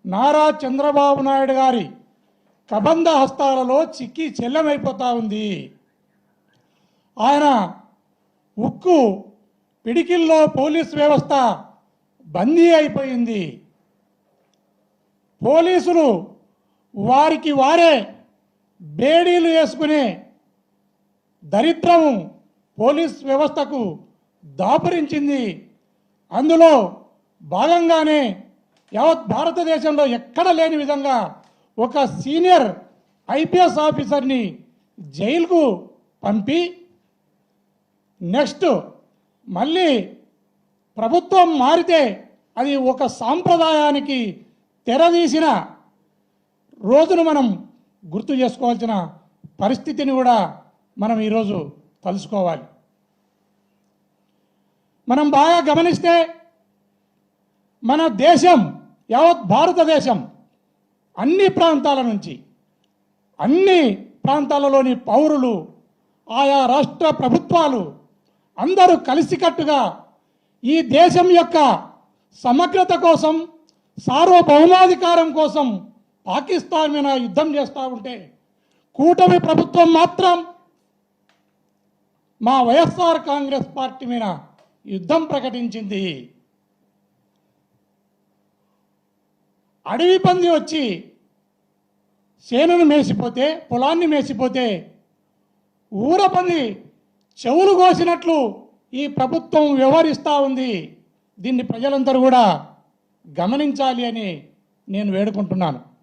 నారా చంద్రబాబు నాయుడు గారి కబంధ హస్తాలలో చిక్కి చెల్లమైపోతా ఉంది. ఆయన ఉక్కు పిడికిల్లో పోలీస్ వ్యవస్థ బందీ అయిపోయింది. పోలీసులు వారికి వారే బేడీలు వేసుకునే దరిద్రము పోలీస్ వ్యవస్థకు దాపురించింది. అందులో భాగంగానే యావత్ భారతదేశంలో ఎక్కడ లేని విధంగా ఒక సీనియర్ ఐపీఎస్ ఆఫీసర్ని జైలుకు పంపి నెక్స్ట్ మళ్ళీ ప్రభుత్వం మారితే అది ఒక సాంప్రదాయానికి తెరదీసిన రోజును మనం గుర్తు చేసుకోవాల్సిన పరిస్థితిని కూడా మనం ఈరోజు తలుసుకోవాలి. మనం బాగా గమనిస్తే మన దేశం యావత్ భారతదేశం అన్ని ప్రాంతాల నుంచి అన్ని ప్రాంతాలలోని పౌరులు ఆయా రాష్ట్ర ప్రభుత్వాలు అందరూ కలిసికట్టుగా ఈ దేశం యొక్క సమగ్రత కోసం సార్వభౌమాధికారం కోసం పాకిస్తాన్ మీద యుద్ధం చేస్తూ ఉంటే కూటమి ప్రభుత్వం మాత్రం మా వైఎస్ఆర్ కాంగ్రెస్ పార్టీ మీద యుద్ధం ప్రకటించింది. అడవి పంది వచ్చి చేనును మేసిపోతే పొలాన్ని మేసిపోతే ఊర పంది చెవులు కోసినట్లు ఈ ప్రభుత్వం వ్యవహరిస్తూ ఉంది. దీన్ని ప్రజలందరూ కూడా గమనించాలి అని నేను వేడుకుంటున్నాను.